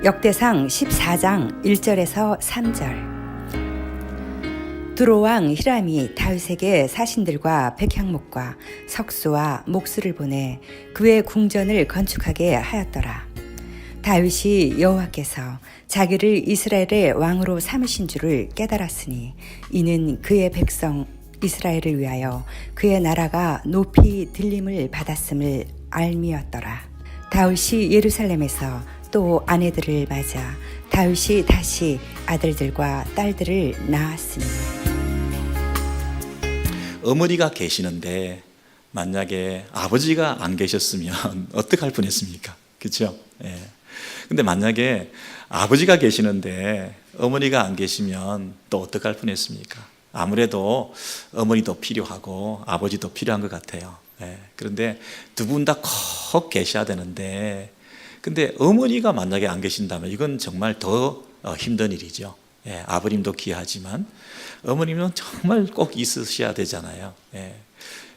역대상 14장 1절에서 3절. 두로왕 히람이 다윗에게 사신들과 백향목과 석수와 목수를 보내 그의 궁전을 건축하게 하였더라. 다윗이 여호와께서 자기를 이스라엘의 왕으로 삼으신 줄을 깨달았으니 이는 그의 백성 이스라엘을 위하여 그의 나라가 높이 들림을 받았음을 알미였더라. 다윗이 예루살렘에서 또 아내들을 맞아 다윗이 다시 아들들과 딸들을 낳았으니. 어머니가 계시는데 만약에 아버지가 안 계셨으면 어떡할 뻔했습니까? 그렇죠? 예. 근데 만약에 아버지가 계시는데 어머니가 안 계시면 또 어떡할 뻔했습니까? 아무래도 어머니도 필요하고 아버지도 필요한 것 같아요. 예. 그런데 두 분 다 꼭 계셔야 되는데, 근데 어머니가 만약에 안 계신다면 이건 정말 더 힘든 일이죠. 예. 아버님도 귀하지만 어머님은 정말 꼭 있으셔야 되잖아요. 예.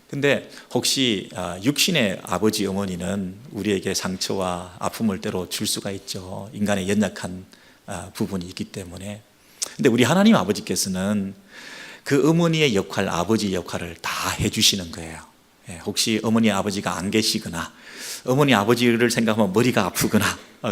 근데 혹시 육신의 아버지 어머니는 우리에게 상처와 아픔을 때로 줄 수가 있죠. 인간의 연약한 부분이 있기 때문에. 근데 우리 하나님 아버지께서는 그 어머니의 역할, 아버지 역할을 다 해주시는 거예요. 혹시 어머니 아버지가 안 계시거나 어머니 아버지를 생각하면 머리가 아프거나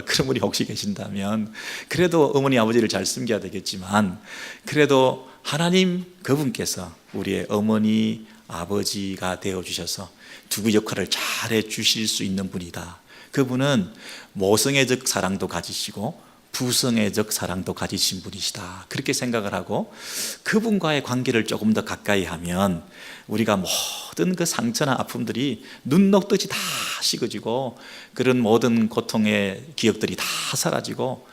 그런 분이 혹시 계신다면, 그래도 어머니 아버지를 잘 섬겨야 되겠지만 그래도 하나님 그분께서 우리의 어머니 아버지가 되어주셔서 두 역할을 잘 해주실 수 있는 분이다. 그분은 모성애적 사랑도 가지시고 부성애적 사랑도 가지신 분이시다. 그렇게 생각을 하고 그분과의 관계를 조금 더 가까이 하면 우리가 모든 그 상처나 아픔들이 눈 녹듯이 다 식어지고 그런 모든 고통의 기억들이 다 사라지고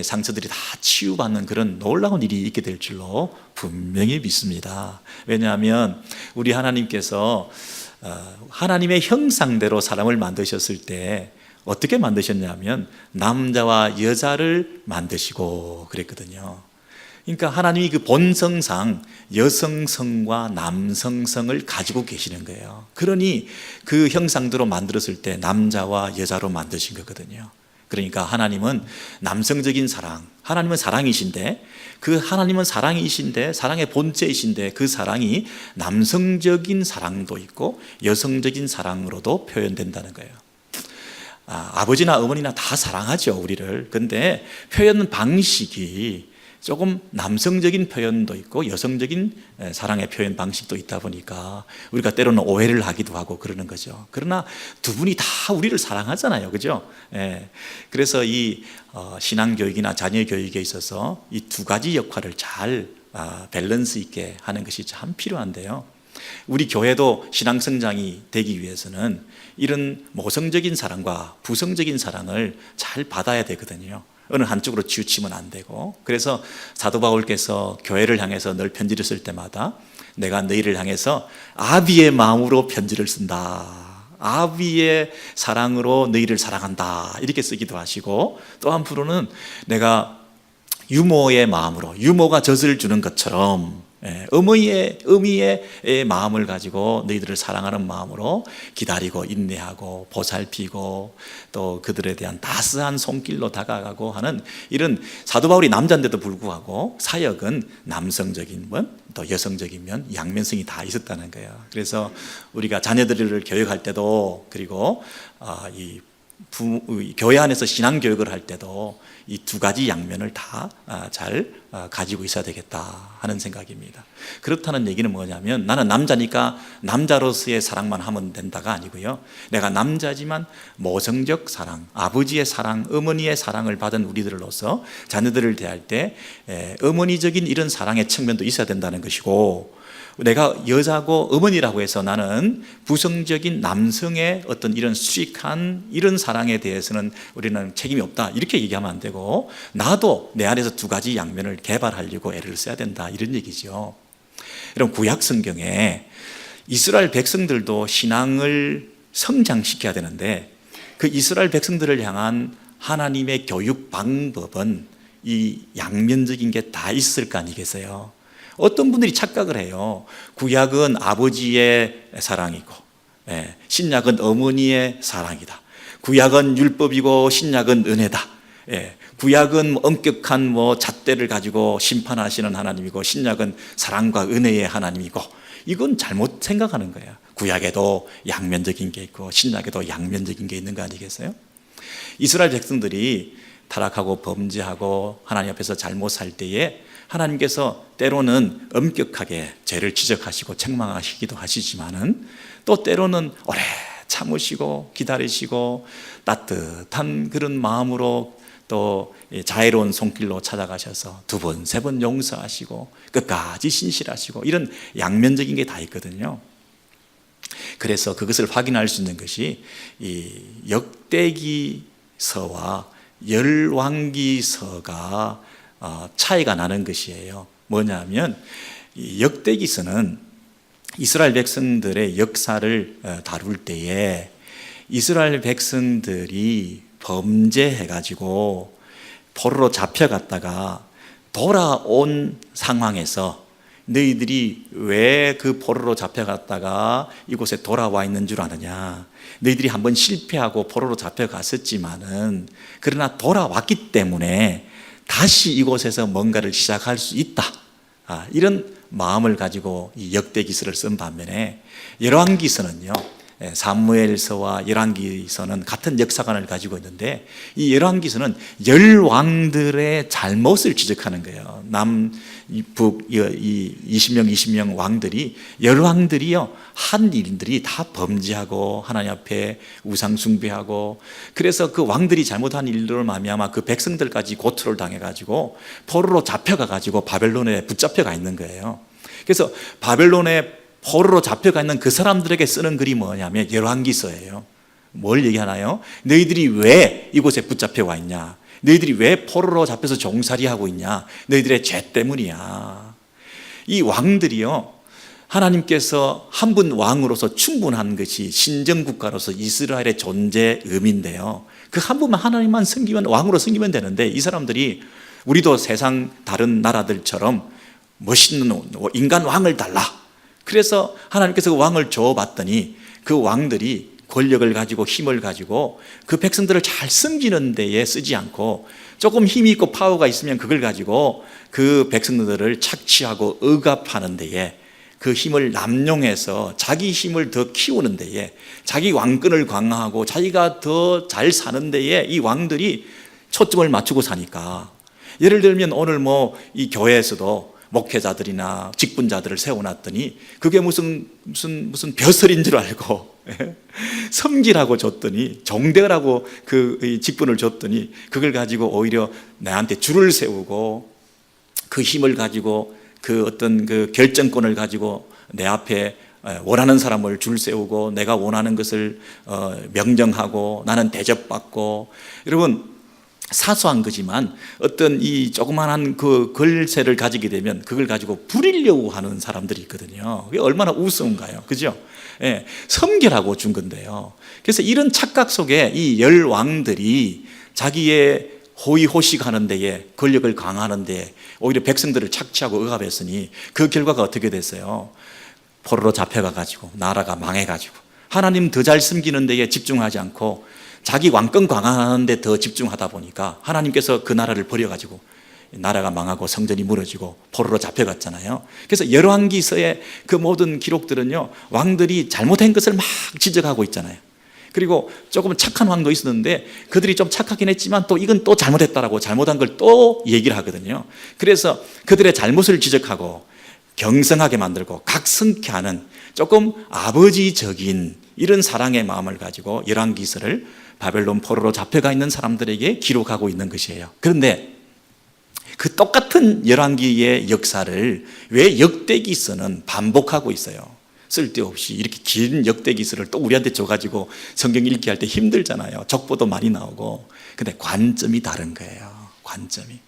상처들이 다 치유받는 그런 놀라운 일이 있게 될 줄로 분명히 믿습니다. 왜냐하면 우리 하나님께서 하나님의 형상대로 사람을 만드셨을 때 어떻게 만드셨냐면 남자와 여자를 만드시고 그랬거든요. 그러니까 하나님이 그 본성상 여성성과 남성성을 가지고 계시는 거예요. 그러니 그 형상대로 만들었을 때 남자와 여자로 만드신 거거든요. 그러니까 하나님은 남성적인 사랑, 하나님은 사랑이신데 그 하나님은 사랑이신데 사랑의 본체이신데 그 사랑이 남성적인 사랑도 있고 여성적인 사랑으로도 표현된다는 거예요. 아버지나 어머니나 다 사랑하죠, 우리를. 근데 표현 방식이 조금 남성적인 표현도 있고 여성적인 사랑의 표현 방식도 있다 보니까 우리가 때로는 오해를 하기도 하고 그러는 거죠. 그러나 두 분이 다 우리를 사랑하잖아요, 그죠? 그래서 이 신앙교육이나 자녀교육에 있어서 이 두 가지 역할을 잘 밸런스 있게 하는 것이 참 필요한데요. 우리 교회도 신앙 성장이 되기 위해서는 이런 모성적인 사랑과 부성적인 사랑을 잘 받아야 되거든요. 어느 한쪽으로 치우치면 안 되고. 그래서 사도 바울께서 교회를 향해서 늘 편지를 쓸 때마다 내가 너희를 향해서 아비의 마음으로 편지를 쓴다, 아비의 사랑으로 너희를 사랑한다, 이렇게 쓰기도 하시고, 또 한편으로는 내가 유모의 마음으로, 유모가 젖을 주는 것처럼 어머니의 마음을 가지고 너희들을 사랑하는 마음으로 기다리고 인내하고 보살피고 또 그들에 대한 따스한 손길로 다가가고 하는, 이런 사도 바울이 남자인데도 불구하고 사역은 남성적인 면 또 여성적인 면, 양면성이 다 있었다는 거예요. 그래서 우리가 자녀들을 교육할 때도, 그리고 이 교회 안에서 신앙교육을 할 때도 이 두 가지 양면을 다 잘 가지고 있어야 되겠다 하는 생각입니다. 그렇다는 얘기는 뭐냐면 나는 남자니까 남자로서의 사랑만 하면 된다가 아니고요. 내가 남자지만 모성적 사랑, 아버지의 사랑, 어머니의 사랑을 받은 우리들로서 자녀들을 대할 때 어머니적인 이런 사랑의 측면도 있어야 된다는 것이고, 내가 여자고 어머니라고 해서 나는 부성적인 남성의 어떤 이런 수직한 이런 사랑에 대해서는 우리는 책임이 없다, 이렇게 얘기하면 안 되고, 나도 내 안에서 두 가지 양면을 개발하려고 애를 써야 된다, 이런 얘기죠. 여러분, 구약 성경에 이스라엘 백성들도 신앙을 성장시켜야 되는데 그 이스라엘 백성들을 향한 하나님의 교육 방법은 이 양면적인 게 다 있을 거 아니겠어요? 어떤 분들이 착각을 해요. 구약은 아버지의 사랑이고 신약은 어머니의 사랑이다. 구약은 율법이고 신약은 은혜다. 구약은 엄격한 잣대를 가지고 심판하시는 하나님이고 신약은 사랑과 은혜의 하나님이고, 이건 잘못 생각하는 거예요. 구약에도 양면적인 게 있고 신약에도 양면적인 게 있는 거 아니겠어요? 이스라엘 백성들이 타락하고 범죄하고 하나님 앞에서 잘못 살 때에 하나님께서 때로는 엄격하게 죄를 지적하시고 책망하시기도 하시지만은, 또 때로는 오래 참으시고 기다리시고 따뜻한 그런 마음으로 또 자애로운 손길로 찾아가셔서 2번, 3번 용서하시고 끝까지 신실하시고, 이런 양면적인 게 다 있거든요. 그래서 그것을 확인할 수 있는 것이 이 역대기서와 열왕기서가 차이가 나는 것이에요. 뭐냐면 이 역대기서는 이스라엘 백성들의 역사를 다룰 때에 이스라엘 백성들이 범죄해가지고 포로로 잡혀갔다가 돌아온 상황에서 너희들이 왜 그 포로로 잡혀갔다가 이곳에 돌아와 있는 줄 아느냐, 너희들이 한번 실패하고 포로로 잡혀갔었지만은 그러나 돌아왔기 때문에 다시 이곳에서 뭔가를 시작할 수 있다, 이런 마음을 가지고 이 역대기서를 쓴 반면에 열왕기서는요, 사무엘서와 열왕기서는 같은 역사관을 가지고 있는데, 이 열왕기서는 열왕들의 잘못을 지적하는 거예요. 남북 20명 왕들이, 열왕들이요, 한 일들이 다 범죄하고 하나님 앞에 우상 숭배하고, 그래서 그 왕들이 잘못한 일로 말미암아 그 백성들까지 고초를 당해가지고 포로로 잡혀가가지고 바벨론에 붙잡혀가 있는 거예요. 그래서 바벨론에 포로로 잡혀가 있는 그 사람들에게 쓰는 글이 뭐냐면 열왕기서예요. 뭘 얘기하나요? 너희들이 왜 이곳에 붙잡혀 와 있냐? 너희들이 왜 포로로 잡혀서 종살이하고 있냐? 너희들의 죄 때문이야. 이 왕들이요, 하나님께서 한 분 왕으로서 충분한 것이 신정국가로서 이스라엘의 존재 의미인데요, 그 한 분만 하나님만 섬기면, 왕으로 섬기면 되는데, 이 사람들이 우리도 세상 다른 나라들처럼 멋있는 인간 왕을 달라, 그래서 하나님께서 그 왕을 줘봤더니 그 왕들이 권력을 가지고 힘을 가지고 그 백성들을 잘 섬기는 데에 쓰지 않고, 조금 힘이 있고 파워가 있으면 그걸 가지고 그 백성들을 착취하고 억압하는 데에, 그 힘을 남용해서 자기 힘을 더 키우는 데에, 자기 왕권을 강화하고 자기가 더 잘 사는 데에 이 왕들이 초점을 맞추고 사니까, 예를 들면 오늘 이 교회에서도 목회자들이나 직분자들을 세워놨더니 그게 무슨 벼슬인 줄 알고 섬기라고 줬더니, 종대라고 그 직분을 줬더니 그걸 가지고 오히려 나한테 줄을 세우고 그 힘을 가지고 그 어떤 그 결정권을 가지고 내 앞에 원하는 사람을 줄 세우고 내가 원하는 것을 명령하고 나는 대접받고. 여러분, 사소한 거지만 어떤 이 조그만한 그 걸세를 가지게 되면 그걸 가지고 부리려고 하는 사람들이 있거든요. 그게 얼마나 우스운가요, 그죠? 예, 섬기라고 준 건데요. 그래서 이런 착각 속에 이 열왕들이 자기의 호의호식하는 데에, 권력을 강화하는 데에 오히려 백성들을 착취하고 억압했으니 그 결과가 어떻게 됐어요? 포로로 잡혀가가지고 나라가 망해가지고 하나님 더 잘 섬기는 데에 집중하지 않고 자기 왕권 강화하는 데 더 집중하다 보니까 하나님께서 그 나라를 버려가지고 나라가 망하고 성전이 무너지고 포로로 잡혀갔잖아요. 그래서 열왕기서의 그 모든 기록들은요, 왕들이 잘못한 것을 막 지적하고 있잖아요. 그리고 조금 착한 왕도 있었는데 그들이 좀 착하긴 했지만 또 이건 또 잘못했다라고 잘못한 걸 또 얘기를 하거든요. 그래서 그들의 잘못을 지적하고 경성하게 만들고 각성케 하는 조금 아버지적인 이런 사랑의 마음을 가지고 열왕기서를 바벨론 포로로 잡혀가 있는 사람들에게 기록하고 있는 것이에요. 그런데 그 똑같은 열왕기의 역사를 왜 역대기서는 반복하고 있어요? 쓸데없이 이렇게 긴 역대기서를 또 우리한테 줘가지고 성경 읽기 할 때 힘들잖아요. 족보도 많이 나오고. 근데 관점이 다른 거예요. 관점이.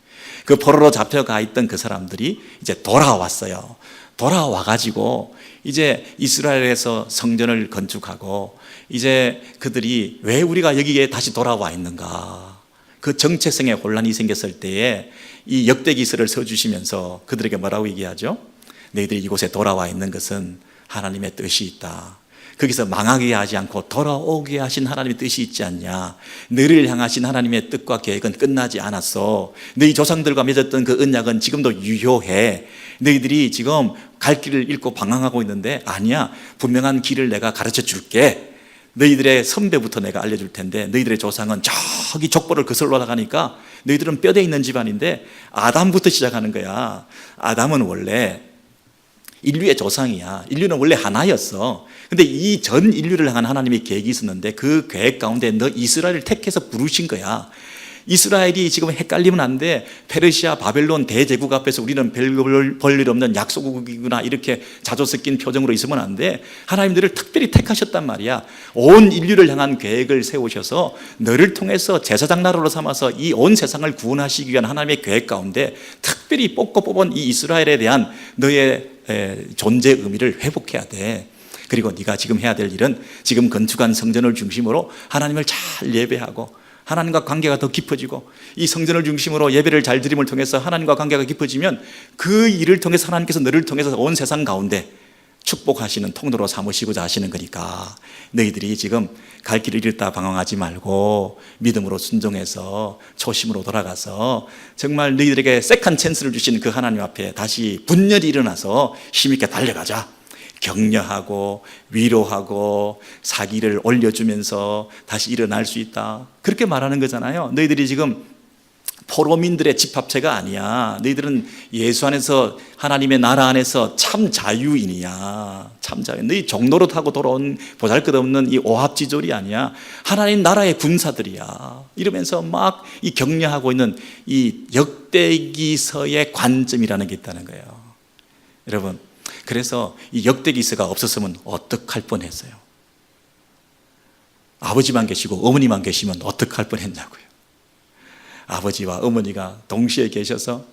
그 포로로 잡혀가 있던 그 사람들이 이제 돌아왔어요. 돌아와가지고 이제 이스라엘에서 성전을 건축하고, 이제 그들이 왜 우리가 여기에 다시 돌아와 있는가, 그 정체성에 혼란이 생겼을 때에 이 역대기서를 써주시면서 그들에게 뭐라고 얘기하죠? 너희들이 이곳에 돌아와 있는 것은 하나님의 뜻이 있다. 거기서 망하게 하지 않고 돌아오게 하신 하나님의 뜻이 있지 않냐. 너를 향하신 하나님의 뜻과 계획은 끝나지 않았어. 너희 조상들과 맺었던 그 언약은 지금도 유효해. 너희들이 지금 갈 길을 잃고 방황하고 있는데 아니야. 분명한 길을 내가 가르쳐 줄게. 너희들의 선배부터 내가 알려줄 텐데 너희들의 조상은 저기 족보를 거슬러 올라가니까 너희들은 뼈대 있는 집안인데 아담부터 시작하는 거야. 아담은 원래 인류의 조상이야. 인류는 원래 하나였어. 근데 이 전 인류를 향한 하나님의 계획이 있었는데 그 계획 가운데 너 이스라엘을 택해서 부르신 거야. 이스라엘이 지금 헷갈리면 안 돼. 페르시아, 바벨론 대제국 앞에서 우리는 별 볼 일 없는 약소국이구나 이렇게 자조 섞인 표정으로 있으면 안 돼. 하나님들을 특별히 택하셨단 말이야. 온 인류를 향한 계획을 세우셔서 너를 통해서 제사장 나라로 삼아서 이 온 세상을 구원하시기 위한 하나님의 계획 가운데 특별히 뽑고 뽑은 이 이스라엘에 대한 너의 존재 의미를 회복해야 돼. 그리고 네가 지금 해야 될 일은 지금 건축한 성전을 중심으로 하나님을 잘 예배하고 하나님과 관계가 더 깊어지고 이 성전을 중심으로 예배를 잘 드림을 통해서 하나님과 관계가 깊어지면 그 일을 통해서 하나님께서 너를 통해서 온 세상 가운데 축복하시는 통로로 삼으시고자 하시는 거니까 너희들이 지금 갈 길을 잃다 방황하지 말고 믿음으로 순종해서 초심으로 돌아가서 정말 너희들에게 세컨 찬스를 주신 그 하나님 앞에 다시 분열이 일어나서 힘있게 달려가자. 격려하고 위로하고 사기를 올려주면서 다시 일어날 수 있다. 그렇게 말하는 거잖아요. 너희들이 지금 포로민들의 집합체가 아니야. 너희들은 예수 안에서 하나님의 나라 안에서 참 자유인이야. 참 자유. 너희 종로로 타고 돌아온 보잘것없는 이 오합지졸이 아니야. 하나님 나라의 군사들이야. 이러면서 막 이 격려하고 있는 이 역대기서의 관점이라는 게 있다는 거예요. 여러분, 그래서 이 역대기서가 없었으면 어떡할 뻔했어요? 아버지만 계시고 어머니만 계시면 어떡할 뻔했냐고요. 아버지와 어머니가 동시에 계셔서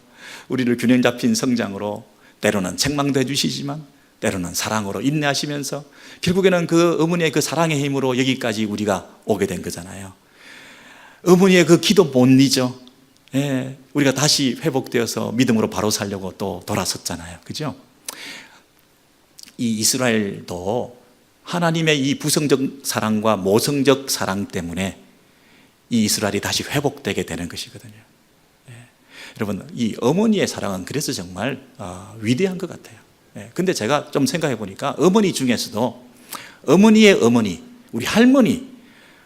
우리를 균형 잡힌 성장으로 때로는 책망도 해주시지만 때로는 사랑으로 인내하시면서 결국에는 그 어머니의 그 사랑의 힘으로 여기까지 우리가 오게 된 거잖아요. 어머니의 그 기도 못 잊어. 예, 우리가 다시 회복되어서 믿음으로 바로 살려고 또 돌아섰잖아요. 그죠? 이 이스라엘도 하나님의 이 부성적 사랑과 모성적 사랑 때문에 이 이스라엘이 다시 회복되게 되는 것이거든요. 예. 여러분, 이 어머니의 사랑은 그래서 정말 위대한 것 같아요. 예. 근데 제가 좀 생각해 보니까 어머니 중에서도 어머니의 어머니, 우리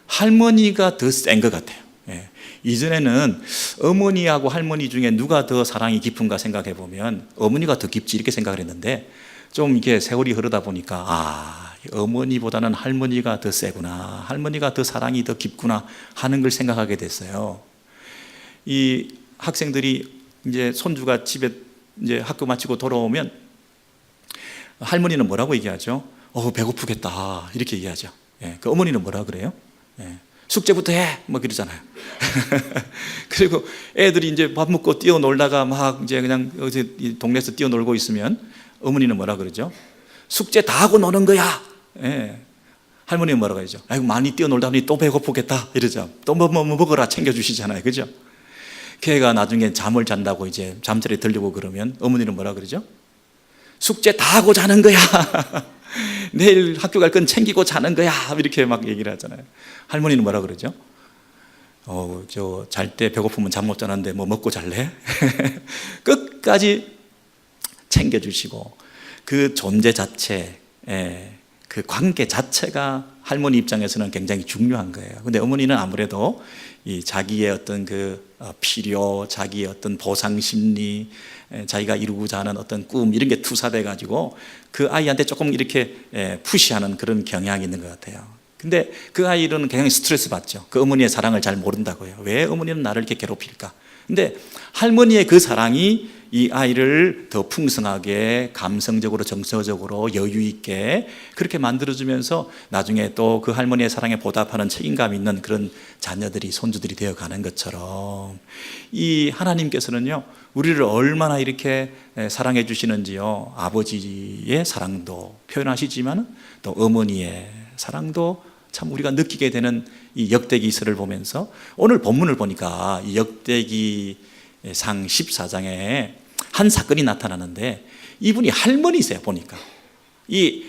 할머니가 더 센 것 같아요. 예. 이전에는 어머니하고 할머니 중에 누가 더 사랑이 깊은가 생각해 보면 어머니가 더 깊지 이렇게 생각을 했는데 좀 이게 세월이 흐르다 보니까 어머니보다는 할머니가 더 세구나, 할머니가 더 사랑이 더 깊구나 하는 걸 생각하게 됐어요. 이 학생들이 이제 손주가 집에 이제 학교 마치고 돌아오면 할머니는 뭐라고 얘기하죠? 배고프겠다 이렇게 얘기하죠. 예, 그 어머니는 뭐라 그래요? 예, 숙제부터 해, 뭐 그러잖아요. 그리고 애들이 이제 밥 먹고 뛰어놀다가 막 이제 그냥 어디 동네에서 뛰어놀고 있으면 어머니는 뭐라 그러죠? 숙제 다 하고 노는 거야. 예. 할머니는 뭐라고 하죠? 아이고, 많이 뛰어놀다 보니 또 배고프겠다 이러죠. 또 뭐 먹어라 챙겨주시잖아요. 그죠? 걔가 나중에 잠을 잔다고 이제 잠자리에 들려고 그러면 어머니는 뭐라 그러죠? 숙제 다 하고 자는 거야. 내일 학교 갈 건 챙기고 자는 거야. 이렇게 막 얘기를 하잖아요. 할머니는 뭐라 그러죠? 저 잘 때 배고프면 잠 못 자는데 뭐 먹고 잘래? 끝까지 챙겨주시고 그 존재 자체, 그 관계 자체가 할머니 입장에서는 굉장히 중요한 거예요. 근데 어머니는 아무래도 이 자기의 어떤 그 필요, 자기의 어떤 보상 심리, 자기가 이루고자 하는 어떤 꿈 이런 게 투사돼 가지고 그 아이한테 조금 이렇게 푸시하는 그런 경향이 있는 것 같아요. 근데 그 아이는 굉장히 스트레스 받죠. 그 어머니의 사랑을 잘 모른다고요. 왜 어머니는 나를 이렇게 괴롭힐까? 근데 할머니의 그 사랑이 이 아이를 더 풍성하게 감성적으로 정서적으로 여유 있게 그렇게 만들어주면서 나중에 또 그 할머니의 사랑에 보답하는 책임감 있는 그런 자녀들이 손주들이 되어가는 것처럼 이 하나님께서는요 우리를 얼마나 이렇게 사랑해 주시는지요. 아버지의 사랑도 표현하시지만 또 어머니의 사랑도 참 우리가 느끼게 되는 이 역대기서를 보면서 오늘 본문을 보니까 이 역대기상 14장에 한 사건이 나타나는데 이분이 할머니세요. 보니까 이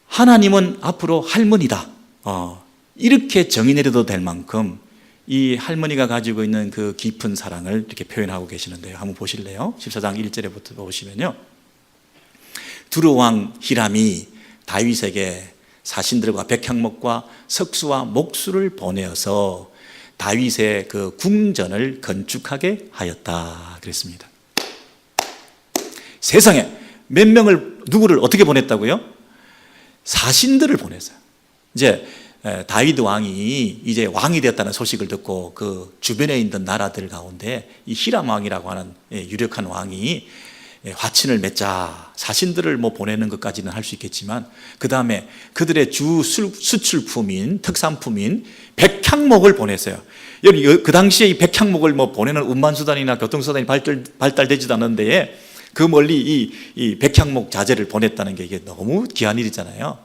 하나님은 앞으로 할머니다. 이렇게 정의 내려도 될 만큼 이 할머니가 가지고 있는 그 깊은 사랑을 이렇게 표현하고 계시는데요. 한번 보실래요? 14장 1절부터 보시면요. 두루 왕 히람이 다윗에게 사신들과 백향목과 석수와 목수를 보내어서 다윗의 그 궁전을 건축하게 하였다 그랬습니다. 세상에 몇 명을 누구를 어떻게 보냈다고요? 사신들을 보냈어요. 이제 다윗 왕이 이제 왕이 되었다는 소식을 듣고 그 주변에 있는 나라들 가운데 이 히람 왕이라고 하는 유력한 왕이 화친을 맺자 사신들을 뭐 보내는 것까지는 할 수 있겠지만 그 다음에 그들의 주 수출품인 특산품인 백향목을 보냈어요. 여러분 그 당시에 이 백향목을 뭐 보내는 운반수단이나 교통수단이 발달되지도 않는데 그 멀리 이 백향목 자재를 보냈다는 게 이게 너무 귀한 일이잖아요.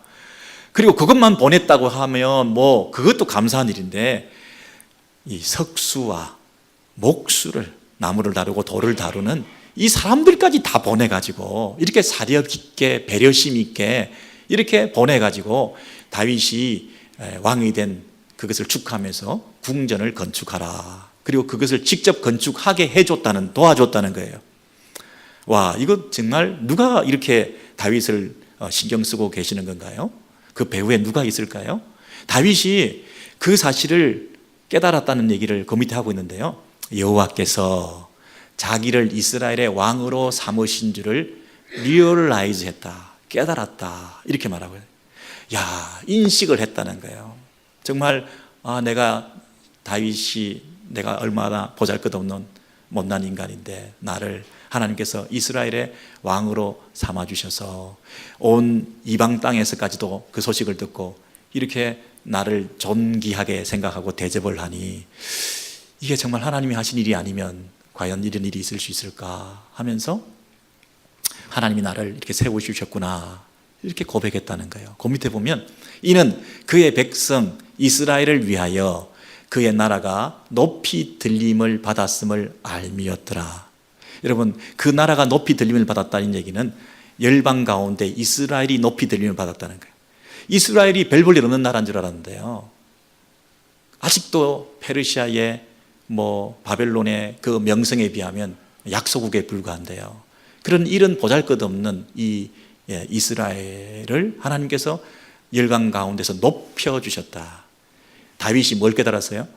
그리고 그것만 보냈다고 하면 뭐 그것도 감사한 일인데 이 석수와 목수를 나무를 다루고 돌을 다루는 이 사람들까지 다 보내가지고 이렇게 사력 있게 배려심 있게 이렇게 보내가지고 다윗이 왕이 된 그것을 축하하면서 궁전을 건축하라. 그리고 그것을 직접 건축하게 해줬다는 도와줬다는 거예요. 와, 이거 정말 누가 이렇게 다윗을 신경 쓰고 계시는 건가요? 그 배후에 누가 있을까요? 다윗이 그 사실을 깨달았다는 얘기를 그 밑에 하고 있는데요. 여호와께서 자기를 이스라엘의 왕으로 삼으신 줄을 리얼라이즈 했다, 깨달았다 이렇게 말하고요. 야, 인식을 했다는 거예요. 정말 내가 다윗이 내가 얼마나 보잘것없는 못난 인간인데 나를 하나님께서 이스라엘의 왕으로 삼아주셔서 온 이방 땅에서까지도 그 소식을 듣고 이렇게 나를 존귀하게 생각하고 대접을 하니 이게 정말 하나님이 하신 일이 아니면 과연 이런 일이 있을 수 있을까 하면서 하나님이 나를 이렇게 세우시셨구나 이렇게 고백했다는 거예요. 그 밑에 보면 이는 그의 백성 이스라엘을 위하여 그의 나라가 높이 들림을 받았음을 알미였더라. 여러분 그 나라가 높이 들림을 받았다는 얘기는 열방 가운데 이스라엘이 높이 들림을 받았다는 거예요. 이스라엘이 별 볼 일 없는 나라인 줄 알았는데요. 아직도 페르시아의 바벨론의 그 명성에 비하면 약소국에 불과한데요. 그런 이런 보잘것없는 이 이스라엘을 하나님께서 열강 가운데서 높여주셨다. 다윗이 뭘 깨달았어요?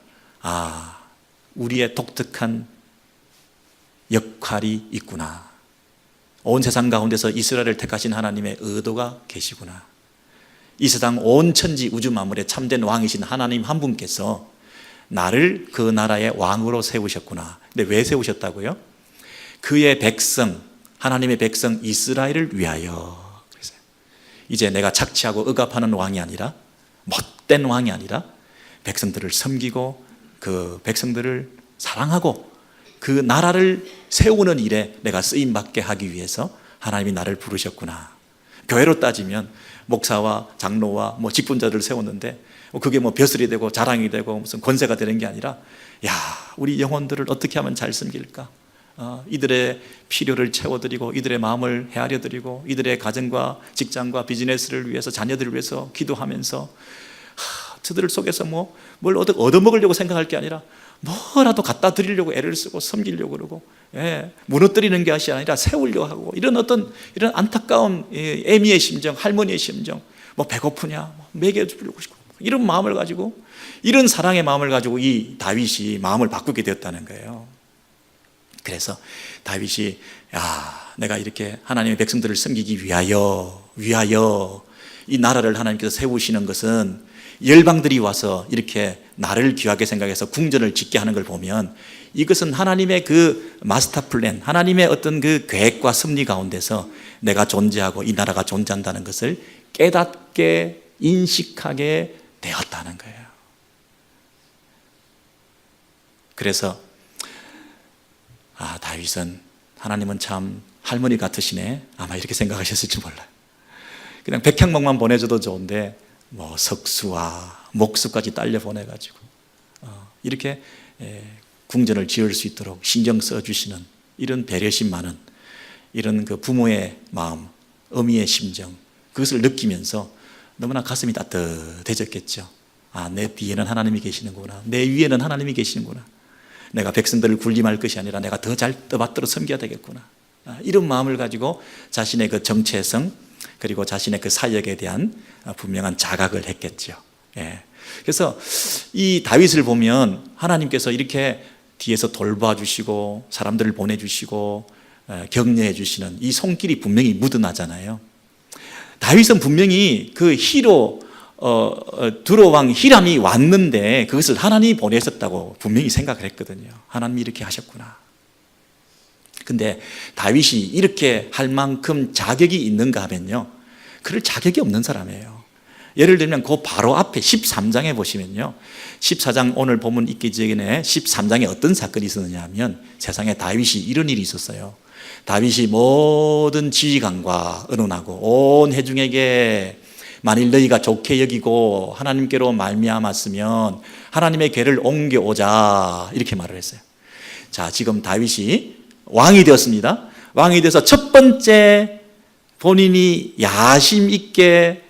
우리의 독특한 역할이 있구나. 온 세상 가운데서 이스라엘을 택하신 하나님의 의도가 계시구나. 이 세상 온 천지 우주 만물의 참된 왕이신 하나님 한 분께서 나를 그 나라의 왕으로 세우셨구나. 근데 왜 세우셨다고요? 그의 백성, 하나님의 백성 이스라엘을 위하여. 그래서 이제 내가 착취하고 억압하는 왕이 아니라 못된 왕이 아니라 백성들을 섬기고 그 백성들을 사랑하고 그 나라를 세우는 일에 내가 쓰임받게 하기 위해서 하나님이 나를 부르셨구나. 교회로 따지면 목사와 장로와 직분자들을 세웠는데 그게 벼슬이 되고 자랑이 되고 무슨 권세가 되는 게 아니라 우리 영혼들을 어떻게 하면 잘 섬길까? 이들의 필요를 채워드리고 이들의 마음을 헤아려드리고 이들의 가정과 직장과 비즈니스를 위해서 자녀들을 위해서 기도하면서 저들 속에서 뭘 얻어먹으려고 생각할 게 아니라 뭐라도 갖다 드리려고 애를 쓰고 섬기려고 그러고 무너뜨리는 것이 아니라 세우려고 하고 이런 안타까운 애미의 심정, 할머니의 심정, 배고프냐 먹여주려고 싶고 이런 마음을 가지고 이런 사랑의 마음을 가지고 이 다윗이 마음을 바꾸게 되었다는 거예요. 그래서 다윗이 내가 이렇게 하나님의 백성들을 섬기기 위하여 이 나라를 하나님께서 세우시는 것은 열방들이 와서 이렇게 나를 귀하게 생각해서 궁전을 짓게 하는 걸 보면 이것은 하나님의 그 마스터 플랜, 하나님의 어떤 그 계획과 섭리 가운데서 내가 존재하고 이 나라가 존재한다는 것을 깨닫게 인식하게 되었다는 거예요. 그래서 다윗은 하나님은 참 할머니 같으시네 아마 이렇게 생각하셨을지 몰라요. 그냥 백향목만 보내줘도 좋은데 석수와 목수까지 딸려 보내가지고 이렇게 궁전을 지을 수 있도록 신경 써주시는 이런 배려심 많은 이런 그 부모의 마음, 어미의 심정 그것을 느끼면서 너무나 가슴이 따뜻해졌겠죠. 아, 내 뒤에는 하나님이 계시는구나. 내 위에는 하나님이 계시는구나. 내가 백성들을 군림할 것이 아니라 내가 더 잘 떠받들어 섬겨야 되겠구나. 이런 마음을 가지고 자신의 그 정체성 그리고 자신의 그 사역에 대한 분명한 자각을 했겠죠. 예. 그래서 이 다윗을 보면 하나님께서 이렇게 뒤에서 돌봐주시고 사람들을 보내주시고 격려해 주시는 이 손길이 분명히 묻어나잖아요. 다윗은 분명히 그 히로 두로왕 히람이 왔는데 그것을 하나님이 보내셨다고 분명히 생각을 했거든요. 하나님이 이렇게 하셨구나. 근데 다윗이 이렇게 할 만큼 자격이 있는가 하면요, 그럴 자격이 없는 사람이에요. 예를 들면 그 바로 앞에 13장에 보시면요, 14장 오늘 본문 있기 전에 13장에 어떤 사건이 있었느냐 하면 세상에 다윗이 이런 일이 있었어요. 다윗이 모든 지휘관과 의논하고 온 회중에게 만일 너희가 좋게 여기고 하나님께로 말미암았으면 하나님의 궤를 옮겨오자 이렇게 말을 했어요. 자, 지금 다윗이 왕이 되었습니다. 왕이 돼서 첫 번째 본인이 야심 있게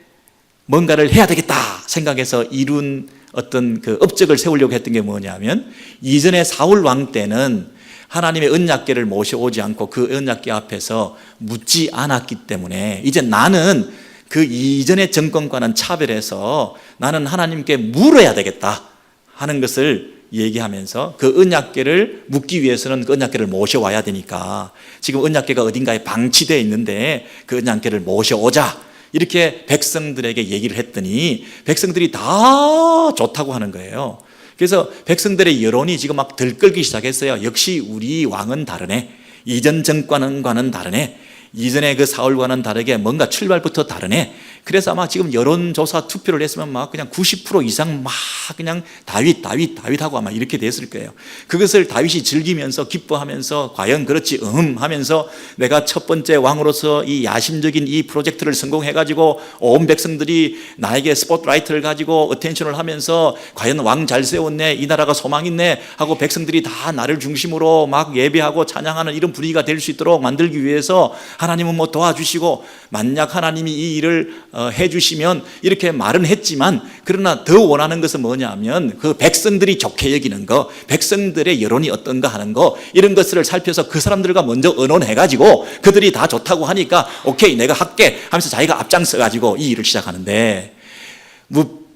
뭔가를 해야 되겠다 생각해서 이룬 어떤 그 업적을 세우려고 했던 게 뭐냐면, 이전에 사울 왕 때는 하나님의 언약궤를 모셔오지 않고 그 언약궤 앞에서 묻지 않았기 때문에 이제 나는 그 이전의 정권과는 차별해서 나는 하나님께 물어야 되겠다 하는 것을 얘기하면서 그 언약궤를 묻기 위해서는 그 언약궤를 모셔와야 되니까 지금 언약궤가 어딘가에 방치되어 있는데 그 언약궤를 모셔오자 이렇게 백성들에게 얘기를 했더니 백성들이 다 좋다고 하는 거예요. 그래서 백성들의 여론이 지금 막 들끓기 시작했어요. 역시 우리 왕은 다르네. 이전 정권과는 다르네. 이전에 그 사울과는 다르게 뭔가 출발부터 다르네. 그래서 아마 지금 여론조사 투표를 했으면 막 그냥 90% 이상 막 그냥 다윗하고 아마 이렇게 됐을 거예요. 그것을 다윗이 즐기면서 기뻐하면서 과연 그렇지 하면서 내가 첫 번째 왕으로서 이 야심적인 이 프로젝트를 성공해가지고 온 백성들이 나에게 스포트라이트를 가지고 어텐션을 하면서 과연 왕 잘 세웠네, 이 나라가 소망 있네 하고 백성들이 다 나를 중심으로 막 예배하고 찬양하는 이런 분위기가 될 수 있도록 만들기 위해서 하나님은 뭐 도와주시고 만약 하나님이 이 일을 해주시면 이렇게 말은 했지만, 그러나 더 원하는 것은 뭐냐 하면 그 백성들이 좋게 여기는 거, 백성들의 여론이 어떤가 하는 거, 이런 것을 살펴서 그 사람들과 먼저 의논해가지고 그들이 다 좋다고 하니까 오케이 내가 할게 하면서 자기가 앞장서가지고 이 일을 시작하는데,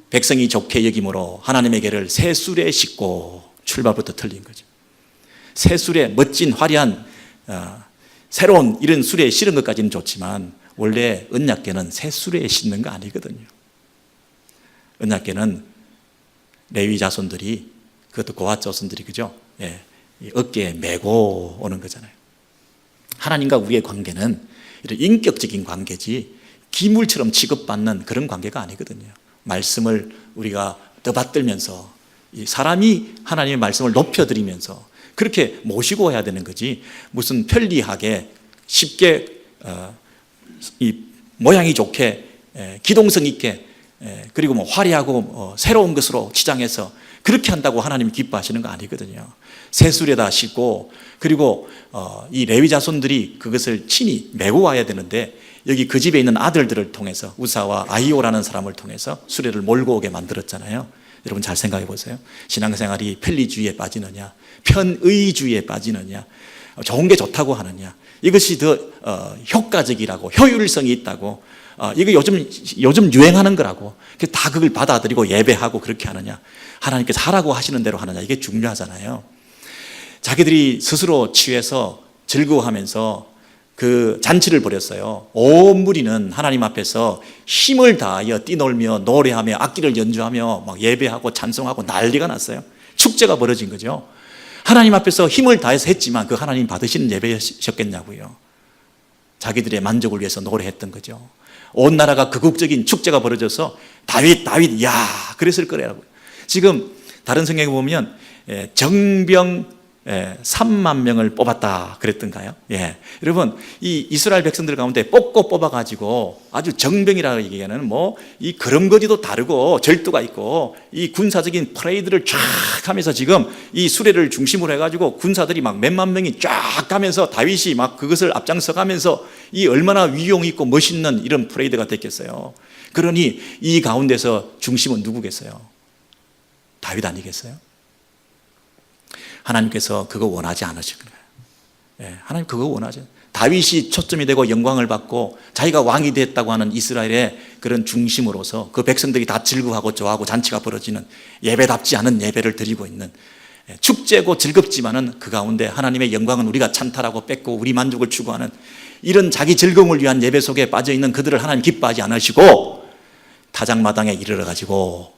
백성이 좋게 여김으로 하나님의 궤를 새 술에 싣고 출발부터 틀린 거죠. 새 술에 멋진 화려한 새로운 이런 술에 실은 것까지는 좋지만 원래 언약궤는 새 술에 싣는 거 아니거든요. 언약궤는 레위 자손들이, 그것도 고핫 자손들이, 그죠? 예, 어깨에 메고 오는 거잖아요. 하나님과 우리의 관계는 이런 인격적인 관계지 기물처럼 취급받는 그런 관계가 아니거든요. 말씀을 우리가 떠받들면서 사람이 하나님의 말씀을 높여드리면서 그렇게 모시고 해야 되는 거지, 무슨 편리하게 쉽게 이 모양이 좋게 기동성 있게 그리고 뭐 화려하고 새로운 것으로 치장해서 그렇게 한다고 하나님이 기뻐하시는 거 아니거든요. 새술에다 싣고 그리고 이 레위 자손들이 그것을 친히 메고 와야 되는데, 여기 그 집에 있는 아들들을 통해서 우사와 아히오라는 사람을 통해서 수레를 몰고 오게 만들었잖아요. 여러분 잘 생각해 보세요. 신앙생활이 편리주의에 빠지느냐, 편의주의에 빠지느냐, 좋은 게 좋다고 하느냐, 이것이 더 효과적이라고, 효율성이 있다고, 이거 요즘 유행하는 거라고, 다 그걸 받아들이고 예배하고 그렇게 하느냐, 하나님께서 하라고 하시는 대로 하느냐, 이게 중요하잖아요. 자기들이 스스로 취해서 즐거워하면서 그 잔치를 벌였어요. 온 무리는 하나님 앞에서 힘을 다하여 뛰놀며 노래하며 악기를 연주하며 막 예배하고 찬송하고 난리가 났어요. 축제가 벌어진 거죠. 하나님 앞에서 힘을 다해서 했지만 그 하나님 받으시는 예배셨겠냐고요. 자기들의 만족을 위해서 노래했던 거죠. 온 나라가 극국적인 축제가 벌어져서 다윗 야 그랬을 거라고요. 지금 다른 성경에 보면 정병 3만 명을 뽑았다 그랬던가요? 예. 여러분, 이 이스라엘 백성들 가운데 뽑아가지고 아주 정병이라고 얘기하는 이 걸음걸이도 다르고 절도가 있고 이 군사적인 퍼레이드를 쫙 하면서 지금 이 수레를 중심으로 해가지고 군사들이 막 몇만 명이 쫙 가면서 다윗이 막 그것을 앞장서 가면서 이 얼마나 위용 있고 멋있는 이런 퍼레이드가 됐겠어요. 그러니 이 가운데서 중심은 누구겠어요? 다윗 아니겠어요? 하나님께서 그거 원하지 않으실 거예요. 하나님 그거 원하죠. 다윗이 초점이 되고 영광을 받고 자기가 왕이 됐다고 하는 이스라엘의 그런 중심으로서 그 백성들이 다 즐거워하고 좋아하고 잔치가 벌어지는 예배답지 않은 예배를 드리고 있는 축제고 즐겁지만은 그 가운데 하나님의 영광은 우리가 찬탈하고 뺏고 우리 만족을 추구하는 이런 자기 즐거움을 위한 예배 속에 빠져있는 그들을 하나님 기뻐하지 않으시고 타작마당에 이르러가지고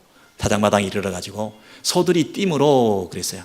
소들이 띠므로 그랬어요.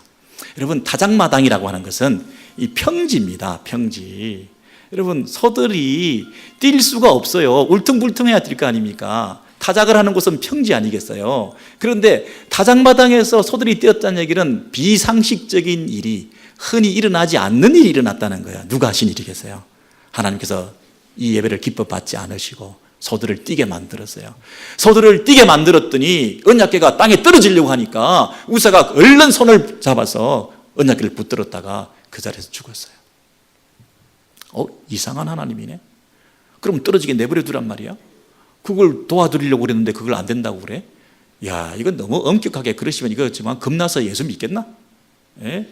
여러분, 타작마당이라고 하는 것은 이 평지입니다. 평지. 여러분, 소들이 뛸 수가 없어요. 울퉁불퉁해야 뛸 거 아닙니까? 타작을 하는 곳은 평지 아니겠어요? 그런데 타작마당에서 소들이 뛰었다는 얘기는 비상식적인 일이, 흔히 일어나지 않는 일이 일어났다는 거예요. 누가 하신 일이겠어요? 하나님께서 이 예배를 기뻐 받지 않으시고 소들을 뛰게 만들었어요. 소들을 뛰게 만들었더니 언약궤가 땅에 떨어지려고 하니까 우사가 얼른 손을 잡아서 언약궤를 붙들었다가 그 자리에서 죽었어요. 이상한 하나님이네. 그럼 떨어지게 내버려 두란 말이야? 그걸 도와드리려고 그랬는데 그걸 안 된다고 그래? 야, 이건 너무 엄격하게 그러시면 이거지만 겁나서 예수 믿겠나?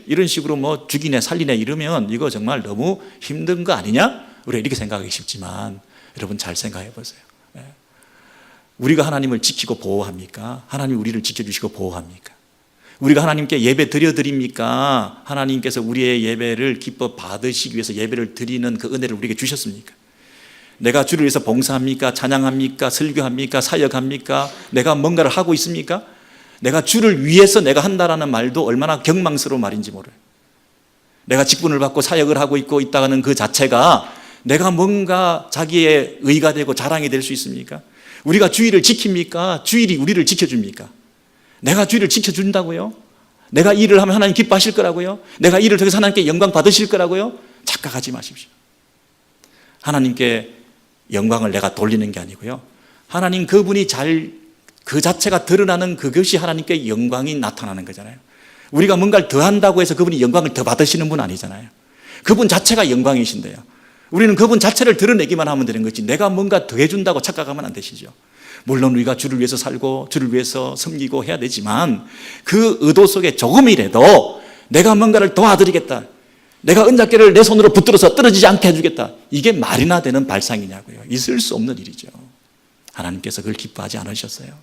이런 식으로 죽이네 살리네 이러면 이거 정말 너무 힘든 거 아니냐? 우리가 이렇게 생각하기 쉽지만 여러분 잘 생각해 보세요. 우리가 하나님을 지키고 보호합니까? 하나님이 우리를 지켜주시고 보호합니까? 우리가 하나님께 예배 드립니까? 하나님께서 우리의 예배를 기뻐 받으시기 위해서 예배를 드리는 그 은혜를 우리에게 주셨습니까? 내가 주를 위해서 봉사합니까? 찬양합니까? 설교합니까? 사역합니까? 내가 뭔가를 하고 있습니까? 내가 주를 위해서 내가 한다라는 말도 얼마나 경망스러운 말인지 몰라요. 내가 직분을 받고 사역을 하고 있다는 그 자체가 내가 뭔가 자기의 의가 되고 자랑이 될 수 있습니까? 우리가 주일을 지킵니까? 주일이 우리를 지켜줍니까? 내가 주일을 지켜준다고요? 내가 일을 하면 하나님 기뻐하실 거라고요? 내가 일을 통해서 하나님께 영광 받으실 거라고요? 착각하지 마십시오. 하나님께 영광을 내가 돌리는 게 아니고요. 하나님 그분이 그 자체가 드러나는 그것이 하나님께 영광이 나타나는 거잖아요. 우리가 뭔가를 더 한다고 해서 그분이 영광을 더 받으시는 분 아니잖아요. 그분 자체가 영광이신데요. 우리는 그분 자체를 드러내기만 하면 되는 거지 내가 뭔가 더 해준다고 착각하면 안 되시죠. 물론 우리가 주를 위해서 살고 주를 위해서 섬기고 해야 되지만 그 의도 속에 조금이라도 내가 뭔가를 도와드리겠다, 내가 언약궤를 내 손으로 붙들어서 떨어지지 않게 해주겠다, 이게 말이나 되는 발상이냐고요. 있을 수 없는 일이죠. 하나님께서 그걸 기뻐하지 않으셨어요.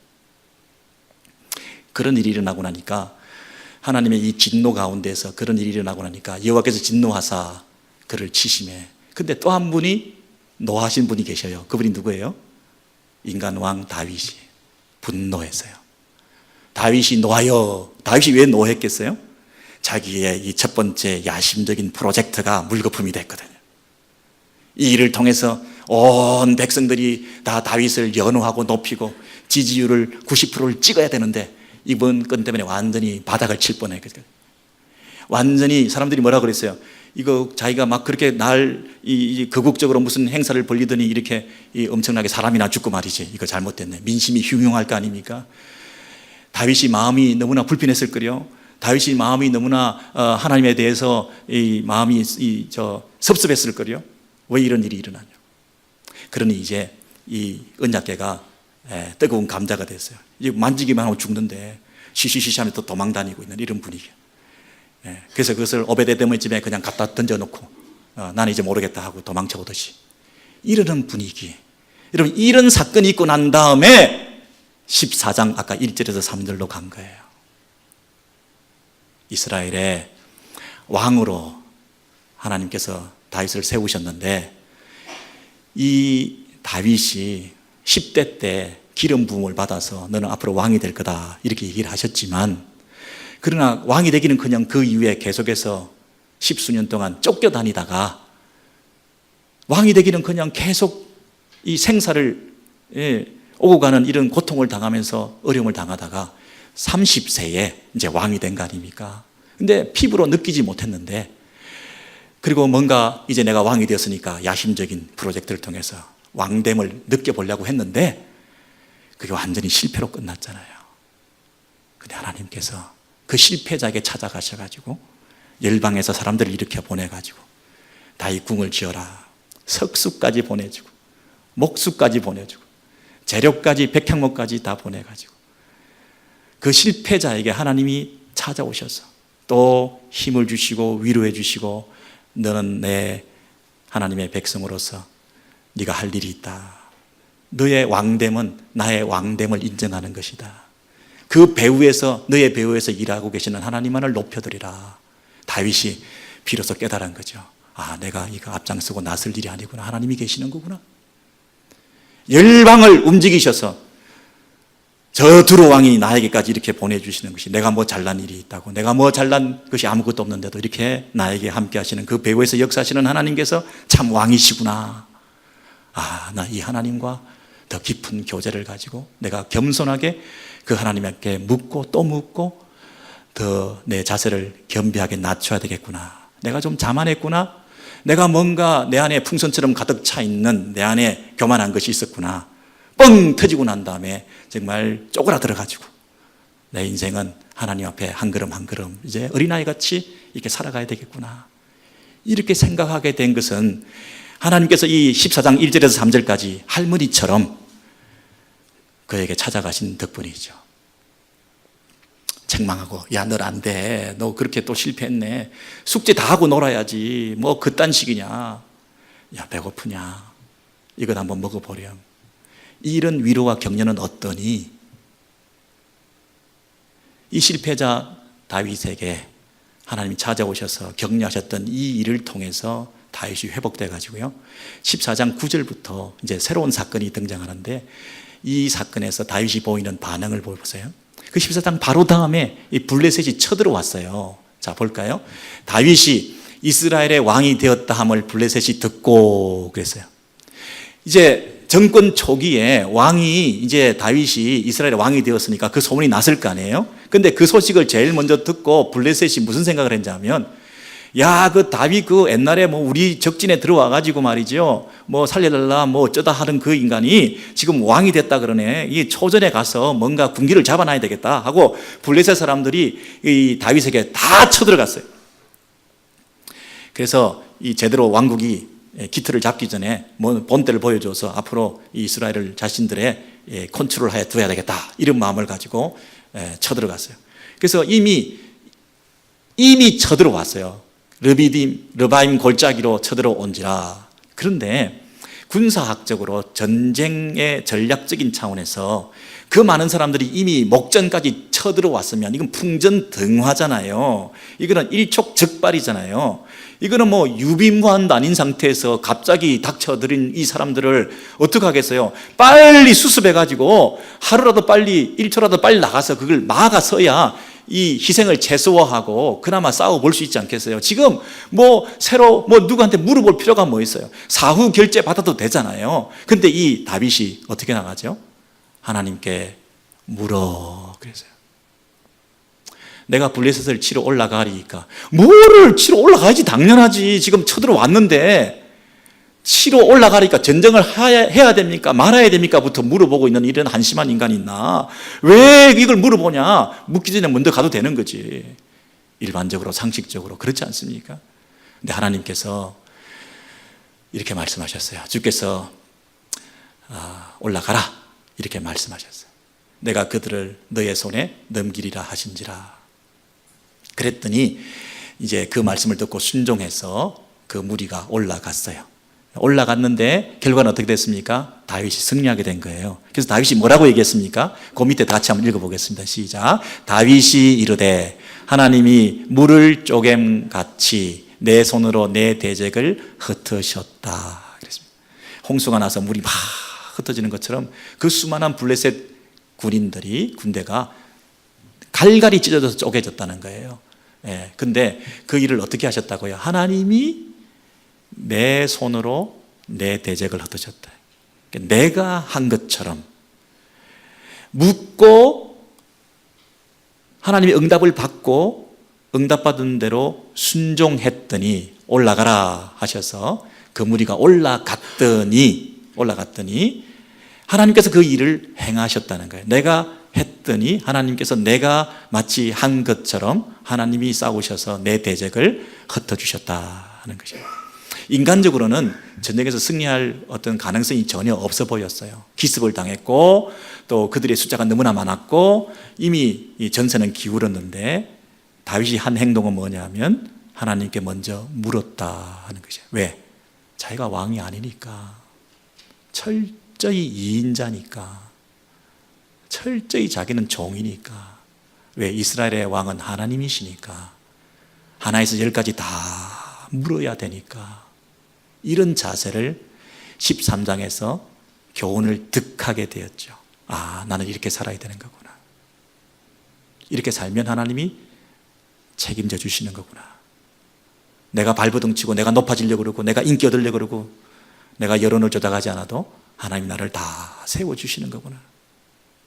그런 일이 일어나고 나니까 하나님의 이 진노 가운데서 그런 일이 일어나고 나니까 여호와께서 진노하사 그를 치심해. 근데 또 한 분이 노하신 분이 계셔요. 그분이 누구예요? 인간 왕 다윗이 분노했어요. 다윗이 노하여. 다윗이 왜 노했겠어요? 자기의 이 첫 번째 야심적인 프로젝트가 물거품이 됐거든요. 이 일을 통해서 온 백성들이 다 다윗을 연호하고 높이고 지지율을 90%를 찍어야 되는데 이번 건 때문에 완전히 바닥을 칠 뻔했거든요. 완전히 사람들이 뭐라 그랬어요? 이거 자기가 막 그렇게 거국적으로 무슨 행사를 벌리더니 이렇게 엄청나게 사람이나 죽고 말이지. 이거 잘못됐네. 민심이 흉흉할 거 아닙니까? 다윗이 마음이 너무나 불편했을 거요. 다윗이 마음이 너무나 하나님에 대해서 이 마음이 섭섭했을 거요. 왜 이런 일이 일어나냐? 그러니 이제 이 언약궤가 뜨거운 감자가 됐어요. 이제 만지기만 하고 죽는데 시시시시하면 또 도망다니고 있는 이런 분위기예요. 그래서 그것을 오베데돔의 집에 그냥 갖다 던져놓고 나는 이제 모르겠다 하고 도망쳐오듯이 이러는 분위기. 여러분, 이런 사건이 있고 난 다음에 14장 아까 1절에서 3절로 간 거예요. 이스라엘의 왕으로 하나님께서 다윗을 세우셨는데 이 다윗이 10대 때 기름 부음을 받아서 너는 앞으로 왕이 될 거다 이렇게 얘기를 하셨지만, 그러나 왕이 되기는커녕 그 이후에 계속해서 10수년 동안 쫓겨다니다가 왕이 되기는커녕 계속 이 생사를 오고 가는 이런 고통을 당하면서 어려움을 당하다가 30세에 이제 왕이 된 거 아닙니까? 근데 피부로 느끼지 못했는데, 그리고 뭔가 이제 내가 왕이 되었으니까 야심적인 프로젝트를 통해서 왕됨을 느껴보려고 했는데 그게 완전히 실패로 끝났잖아요. 근데 하나님께서 그 실패자에게 찾아가셔가지고 열방에서 사람들을 일으켜 보내가지고 다윗 궁을 지어라, 석수까지 보내주고 목수까지 보내주고 재료까지 백향목까지 다 보내가지고 그 실패자에게 하나님이 찾아오셔서 또 힘을 주시고 위로해 주시고, 너는 내 하나님의 백성으로서 네가 할 일이 있다. 너의 왕됨은 나의 왕됨을 인정하는 것이다. 그 배후에서, 너의 배후에서 일하고 계시는 하나님만을 높여드리라. 다윗이 비로소 깨달은 거죠. 아, 내가 이거 앞장서고 나설 일이 아니구나. 하나님이 계시는 거구나. 열방을 움직이셔서 저 두로 왕이 나에게까지 이렇게 보내주시는 것이, 내가 뭐 잘난 일이 있다고, 내가 뭐 잘난 것이 아무것도 없는데도 이렇게 나에게 함께 하시는 그 배후에서 역사하시는 하나님께서 참 왕이시구나. 아, 나 이 하나님과 더 깊은 교제를 가지고 내가 겸손하게 그 하나님께 묻고 또 묻고 더 내 자세를 겸비하게 낮춰야 되겠구나. 내가 좀 자만했구나. 내가 뭔가 내 안에 풍선처럼 가득 차 있는 내 안에 교만한 것이 있었구나. 뻥 터지고 난 다음에 정말 쪼그라들어가지고 내 인생은 하나님 앞에 한 걸음 한 걸음 이제 어린아이 같이 이렇게 살아가야 되겠구나. 이렇게 생각하게 된 것은 하나님께서 이 14장 1절에서 3절까지 할머니처럼 그에게 찾아가신 덕분이죠. 책망하고, 야, 널 안 돼. 너 그렇게 또 실패했네. 숙제 다 하고 놀아야지. 뭐 그딴 식이냐. 야, 배고프냐. 이것 한번 먹어보렴. 이런 위로와 격려는 어떠니? 이 실패자 다윗에게 하나님이 찾아오셔서 격려하셨던 이 일을 통해서 다윗이 회복돼 가지고요. 14장 9절부터 이제 새로운 사건이 등장하는데, 이 사건에서 다윗이 보이는 반응을 보세요. 그 14장 바로 다음에 이 블레셋이 쳐들어왔어요. 자, 볼까요? 다윗이 이스라엘의 왕이 되었다 함을 블레셋이 듣고 그랬어요. 이제 정권 초기에 왕이, 이제 다윗이 이스라엘의 왕이 되었으니까 그 소문이 났을 거 아니에요? 근데 그 소식을 제일 먼저 듣고 블레셋이 무슨 생각을 했냐면, 야, 그 다윗 그 옛날에 뭐 우리 적진에 들어와가지고 말이죠. 뭐 살려달라 뭐 어쩌다 하는 그 인간이 지금 왕이 됐다 그러네. 이 초전에 가서 뭔가 군기를 잡아놔야 되겠다 하고 블레셋 사람들이 이 다윗에게 다 쳐들어갔어요. 그래서 이 제대로 왕국이 기틀을 잡기 전에 뭐 본때를 보여줘서 앞으로 이 이스라엘을 자신들의 컨트롤하에 두어야 되겠다, 이런 마음을 가지고 쳐들어갔어요. 그래서 이미 쳐들어왔어요. 르바임 골짜기로 쳐들어온지라. 그런데 군사학적으로 전쟁의 전략적인 차원에서 그 많은 사람들이 이미 목전까지 쳐들어왔으면 이건 풍전등화잖아요. 이거는 일촉즉발이잖아요. 이거는 뭐 유비무환도 아닌 상태에서 갑자기 닥쳐들인 이 사람들을 어떻게 하겠어요? 빨리 수습해가지고 하루라도 빨리, 1초라도 빨리 나가서 그걸 막아서야 이 희생을 최소화하고 그나마 싸워볼 수 있지 않겠어요? 지금 뭐 새로 뭐 누구한테 물어볼 필요가 뭐 있어요? 사후 결제 받아도 되잖아요. 근데 이 다윗이 어떻게 나가죠? 하나님께 물어 그랬어요. 내가 블레셋을 치러 올라가리니까. 뭐를 치러 올라가야지, 당연하지. 지금 쳐들어왔는데 치러 올라가니까 전쟁을 해야 됩니까? 말아야 됩니까? 부터 물어보고 있는 이런 한심한 인간이 있나? 왜 이걸 물어보냐? 묻기 전에 먼저 가도 되는 거지. 일반적으로 상식적으로 그렇지 않습니까? 근데 하나님께서 이렇게 말씀하셨어요. 주께서 올라가라 이렇게 말씀하셨어요. 내가 그들을 너의 손에 넘기리라 하신지라. 그랬더니 이제 그 말씀을 듣고 순종해서 그 무리가 올라갔어요. 올라갔는데 결과는 어떻게 됐습니까? 다윗이 승리하게 된 거예요. 그래서 다윗이 뭐라고 얘기했습니까? 그 밑에 같이 한번 읽어보겠습니다. 시작. 다윗이 이르되 하나님이 물을 쪼갬같이 내 손으로 내 대적을 흩으셨다. 그랬습니다. 홍수가 나서 물이 막 흩어지는 것처럼 그 수많은 블레셋 군대가 갈갈이 찢어져서 쪼개졌다는 거예요. 예, 근데 그 일을 어떻게 하셨다고요? 하나님이 내 손으로 내 대적을 흩으셨다. 그러니까 내가 한 것처럼 묻고 하나님의 응답을 받고 응답받은 대로 순종했더니 올라가라 하셔서 그 무리가 올라갔더니 하나님께서 그 일을 행하셨다는 거예요. 내가 했더니 하나님께서 내가 마치 한 것처럼 하나님이 싸우셔서 내 대적을 흩어주셨다는 것이죠. 인간적으로는 전쟁에서 승리할 어떤 가능성이 전혀 없어 보였어요. 기습을 당했고 또 그들의 숫자가 너무나 많았고 이미 이 전세는 기울었는데 다윗이 한 행동은 뭐냐면 하나님께 먼저 물었다 하는 것이에요. 왜? 자기가 왕이 아니니까, 철저히 이인자니까, 철저히 자기는 종이니까. 왜? 이스라엘의 왕은 하나님이시니까 하나에서 열까지 다 물어야 되니까. 이런 자세를 13장에서 교훈을 득하게 되었죠. 아, 나는 이렇게 살아야 되는 거구나. 이렇게 살면 하나님이 책임져 주시는 거구나. 내가 발버둥 치고 내가 높아지려고 그러고 내가 인기 얻으려고 그러고 내가 여론을 조작하지 않아도 하나님 나를 다 세워주시는 거구나.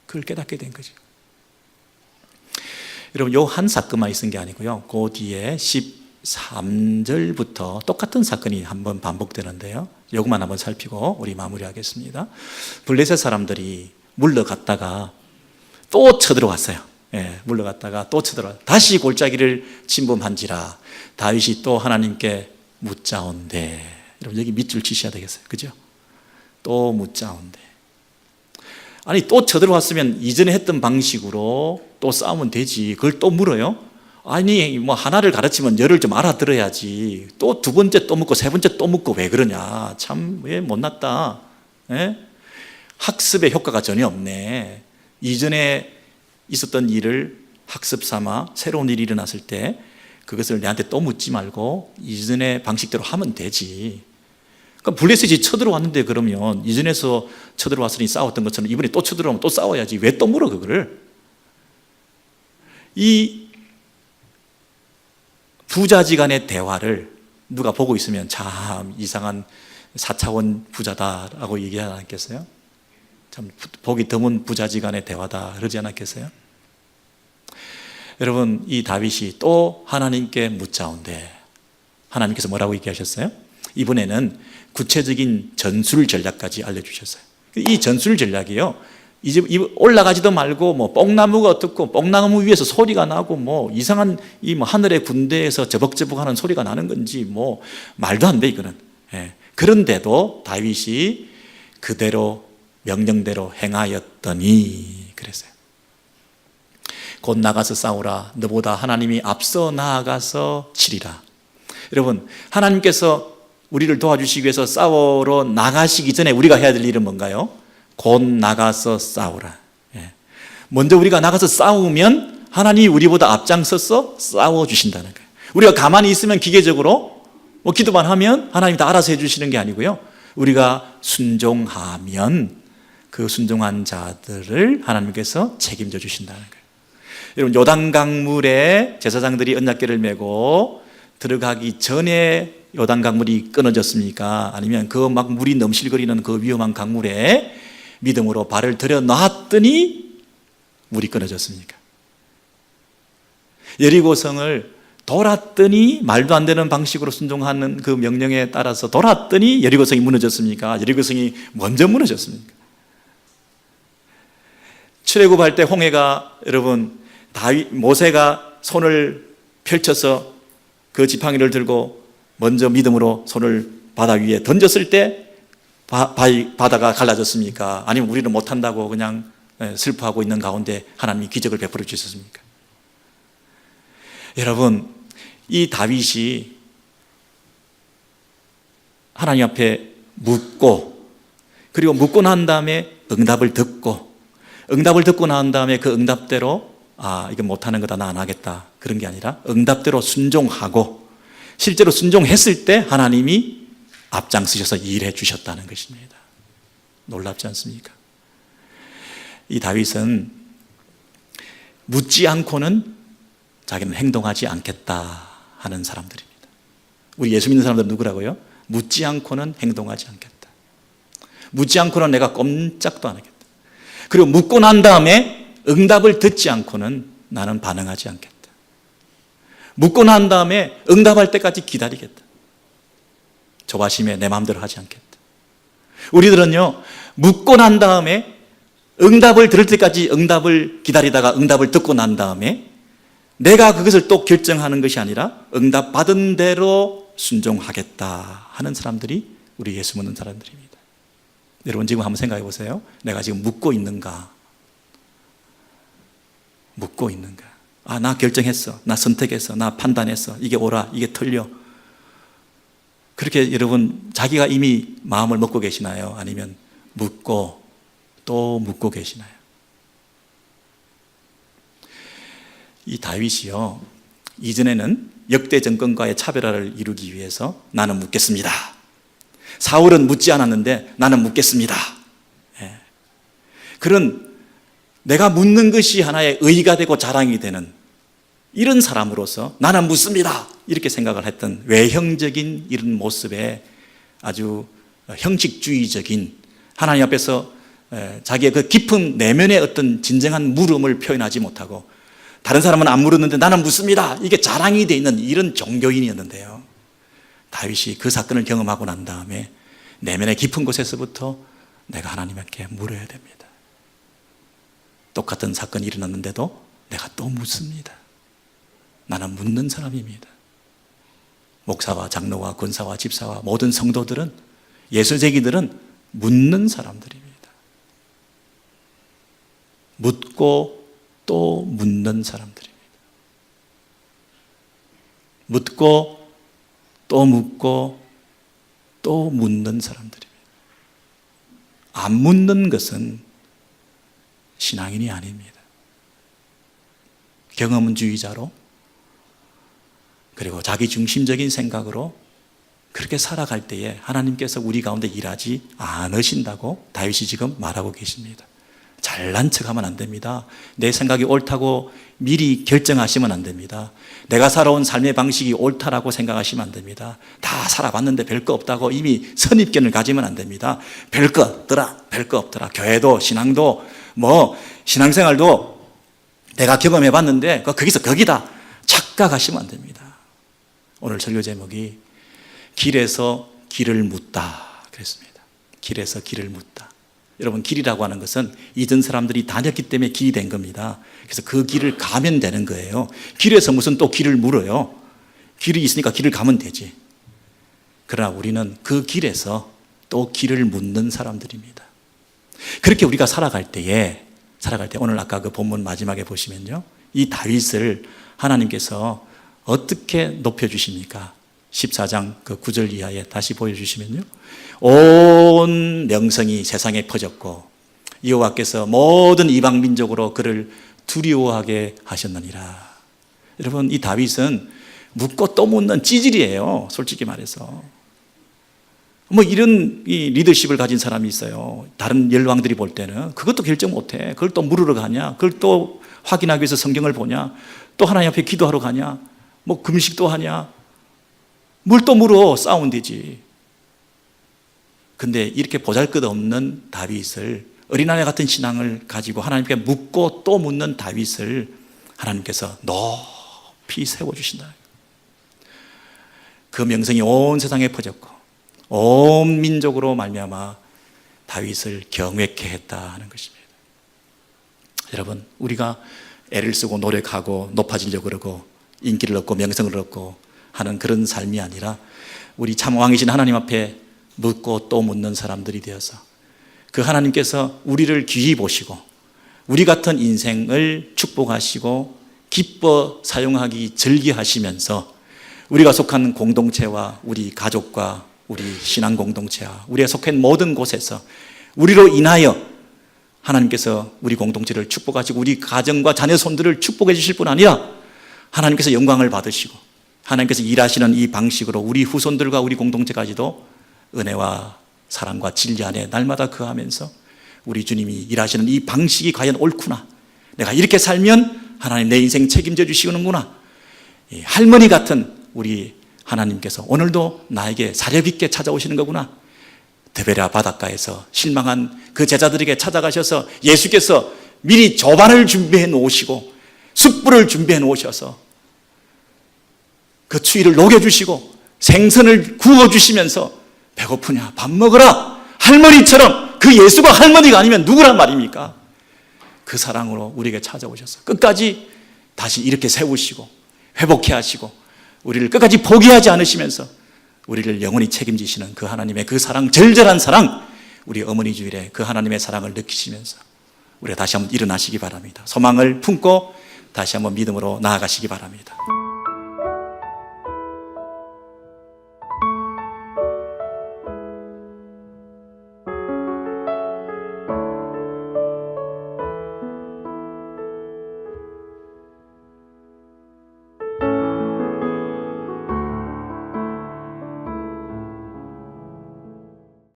그걸 깨닫게 된 거죠. 여러분, 요 한 사건만 있은 게 아니고요. 그 뒤에 13절부터 똑같은 사건이 한번 반복되는데요. 요것만 한번 살피고 우리 마무리하겠습니다. 블레셋 사람들이 물러갔다가 또 쳐들어왔어요. 예, 물러갔다가 또 쳐들어왔. 다시 골짜기를 침범한지라 다윗이 또 하나님께 묻자온대. 여러분, 여기 밑줄 치셔야 되겠어요. 그죠? 또 묻자온대. 아니, 또 쳐들어왔으면 이전에 했던 방식으로 또 싸우면 되지. 그걸 또 물어요? 아니, 뭐 하나를 가르치면 열을 좀 알아들어야지. 또 두 번째 또 묻고 세 번째 또 묻고 왜 그러냐. 참, 왜 못났다. 예? 학습의 효과가 전혀 없네. 이전에 있었던 일을 학습 삼아 새로운 일이 일어났을 때 그것을 내한테 또 묻지 말고 이전의 방식대로 하면 되지. 그러니까 블레셋이 쳐들어왔는데 그러면 이전에서 쳐들어왔으니 싸웠던 것처럼 이번에 또 쳐들어오면 또 싸워야지. 왜 또 물어 그거를? 이 부자지간의 대화를 누가 보고 있으면 참 이상한 4차원 부자다라고 얘기하지 않겠어요? 참 보기 드문 부자지간의 대화다 그러지 않았겠어요? 여러분, 이 다윗이 또 하나님께 묻자온대. 하나님께서 뭐라고 얘기하셨어요? 이번에는 구체적인 전술 전략까지 알려주셨어요. 이 전술 전략이요, 이제 올라가지도 말고 뭐 뽕나무가 어떻고 뽕나무 위에서 소리가 나고 뭐 이상한 이 뭐 하늘의 군대에서 저벅저벅하는 소리가 나는 건지 뭐 말도 안 돼 이거는. 예. 그런데도 다윗이 그대로 명령대로 행하였더니 그랬어요. 곧 나가서 싸우라. 너보다 하나님이 앞서 나아가서 치리라. 여러분, 하나님께서 우리를 도와주시기 위해서 싸우러 나가시기 전에 우리가 해야 될 일은 뭔가요? 곧 나가서 싸우라. 예. 먼저 우리가 나가서 싸우면 하나님이 우리보다 앞장서서 싸워주신다는 거예요. 우리가 가만히 있으면 기계적으로 뭐 기도만 하면 하나님이 다 알아서 해주시는 게 아니고요. 우리가 순종하면 그 순종한 자들을 하나님께서 책임져 주신다는 거예요. 여러분, 요단강물에 제사장들이 언약궤를 메고 들어가기 전에 요단강물이 끊어졌습니까? 아니면 그 막 물이 넘실거리는 그 위험한 강물에 믿음으로 발을 들여 놨더니 물이 끊어졌습니까? 여리고성을 돌았더니 말도 안 되는 방식으로 순종하는 그 명령에 따라서 돌았더니 여리고성이 무너졌습니까? 여리고성이 먼저 무너졌습니까? 출애굽할 때 홍해가, 여러분, 모세가 손을 펼쳐서 그 지팡이를 들고 먼저 믿음으로 손을 바다 위에 던졌을 때 바다가 갈라졌습니까? 아니면 우리는 못한다고 그냥 슬퍼하고 있는 가운데 하나님이 기적을 베풀어 주셨습니까? 여러분, 이 다윗이 하나님 앞에 묻고, 그리고 묻고 난 다음에 응답을 듣고 난 다음에 그 응답대로 이건 못하는 거다, 나 안 하겠다, 그런 게 아니라 응답대로 순종하고 실제로 순종했을 때 하나님이 앞장서셔서 일해 주셨다는 것입니다. 놀랍지 않습니까? 이 다윗은 묻지 않고는 자기는 행동하지 않겠다 하는 사람들입니다. 우리 예수 믿는 사람들은 누구라고요? 묻지 않고는 행동하지 않겠다. 묻지 않고는 내가 꼼짝도 안 하겠다. 그리고 묻고 난 다음에 응답을 듣지 않고는 나는 반응하지 않겠다. 묻고 난 다음에 응답할 때까지 기다리겠다. 조바심에 내 마음대로 하지 않겠다. 우리들은요, 묻고 난 다음에 응답을 들을 때까지 응답을 기다리다가 응답을 듣고 난 다음에 내가 그것을 또 결정하는 것이 아니라 응답 받은 대로 순종하겠다 하는 사람들이 우리 예수 믿는 사람들입니다. 여러분 지금 한번 생각해 보세요. 내가 지금 묻고 있는가? 묻고 있는가? 아, 나 결정했어. 나 선택했어. 나 판단했어. 이게 옳아. 이게 틀려. 그렇게 여러분 자기가 이미 마음을 먹고 계시나요? 아니면 묻고 또 묻고 계시나요? 이 다윗이요, 이전에는 역대 정권과의 차별화를 이루기 위해서 나는 묻겠습니다. 사울은 묻지 않았는데 나는 묻겠습니다. 예. 그런 내가 묻는 것이 하나의 의의가 되고 자랑이 되는 이런 사람으로서 나는 묻습니다. 이렇게 생각을 했던 외형적인 이런 모습에 아주 형식주의적인 하나님 앞에서 자기의 그 깊은 내면의 어떤 진정한 물음을 표현하지 못하고 다른 사람은 안 물었는데 나는 묻습니다. 이게 자랑이 되어 있는 이런 종교인이었는데요. 다윗이 그 사건을 경험하고 난 다음에 내면의 깊은 곳에서부터 내가 하나님께 물어야 됩니다. 똑같은 사건이 일어났는데도 내가 또 묻습니다. 나는 묻는 사람입니다. 목사와 장로와 권사와 집사와 모든 성도들은, 예수쟁이들은 묻는 사람들입니다. 묻고 또 묻는 사람들입니다. 묻고 또 묻고 또 묻는 사람들입니다. 안 묻는 것은 신앙인이 아닙니다. 경험주의자로, 그리고 자기중심적인 생각으로 그렇게 살아갈 때에 하나님께서 우리 가운데 일하지 않으신다고 다윗이 지금 말하고 계십니다. 잘난 척하면 안 됩니다. 내 생각이 옳다고 미리 결정하시면 안 됩니다. 내가 살아온 삶의 방식이 옳다라고 생각하시면 안 됩니다. 다 살아봤는데 별거 없다고 이미 선입견을 가지면 안 됩니다. 별거 없더라, 별거 없더라. 교회도 신앙도 신앙생활도 내가 경험해봤는데 거기서 거기다 착각하시면 안 됩니다. 오늘 설교 제목이 길에서 길을 묻다 그랬습니다. 길에서 길을 묻다. 여러분, 길이라고 하는 것은 이전 사람들이 다녔기 때문에 길이 된 겁니다. 그래서 그 길을 가면 되는 거예요. 길에서 무슨 또 길을 물어요. 길이 있으니까 길을 가면 되지. 그러나 우리는 그 길에서 또 길을 묻는 사람들입니다. 그렇게 우리가 살아갈 때 오늘 아까 그 본문 마지막에 보시면요, 이 다윗을 하나님께서 어떻게 높여주십니까? 14장 그 9절 이하에 다시 보여주시면요, 온 명성이 세상에 퍼졌고 여호와께서 모든 이방 민족으로 그를 두려워하게 하셨느니라. 여러분, 이 다윗은 묻고 또 묻는 찌질이에요. 솔직히 말해서 이런 이 리더십을 가진 사람이 있어요. 다른 열왕들이 볼 때는 그것도 결정 못해. 그걸 또 물으러 가냐, 그걸 또 확인하기 위해서 성경을 보냐, 또 하나님 앞에 기도하러 가냐, 금식도 하냐, 뭘 또 물어. 싸우면 되지. 근데 이렇게 보잘것없는 다윗을, 어린아이 같은 신앙을 가지고 하나님께 묻고 또 묻는 다윗을 하나님께서 높이 세워주신다. 그 명성이 온 세상에 퍼졌고 온 민족으로 말미암아 다윗을 경외케 했다 하는 것입니다. 여러분, 우리가 애를 쓰고 노력하고 높아지려고 그러고 인기를 얻고 명성을 얻고 하는 그런 삶이 아니라 우리 참 왕이신 하나님 앞에 묻고 또 묻는 사람들이 되어서 그 하나님께서 우리를 귀히 보시고 우리 같은 인생을 축복하시고 기뻐 사용하기 즐기하시면서 우리가 속한 공동체와 우리 가족과 우리 신앙 공동체와 우리가 속한 모든 곳에서 우리로 인하여 하나님께서 우리 공동체를 축복하시고 우리 가정과 자녀 손들을 축복해 주실 뿐 아니라 하나님께서 영광을 받으시고 하나님께서 일하시는 이 방식으로 우리 후손들과 우리 공동체까지도 은혜와 사랑과 진리 안에 날마다 거하면서 우리 주님이 일하시는 이 방식이 과연 옳구나, 내가 이렇게 살면 하나님 내 인생 책임져 주시는구나, 할머니 같은 우리 하나님께서 오늘도 나에게 사렵 있게 찾아오시는 거구나, 드베라 바닷가에서 실망한 그 제자들에게 찾아가셔서 예수께서 미리 조반을 준비해 놓으시고 숯불을 준비해 놓으셔서 그 추위를 녹여주시고 생선을 구워주시면서 배고프냐 밥 먹어라 할머니처럼, 그 예수가 할머니가 아니면 누구란 말입니까? 그 사랑으로 우리에게 찾아오셔서 끝까지 다시 이렇게 세우시고 회복해 하시고 우리를 끝까지 포기하지 않으시면서 우리를 영원히 책임지시는 그 하나님의 그 사랑, 절절한 사랑, 우리 어머니 주일에 그 하나님의 사랑을 느끼시면서 우리가 다시 한번 일어나시기 바랍니다. 소망을 품고 다시 한번 믿음으로 나아가시기 바랍니다.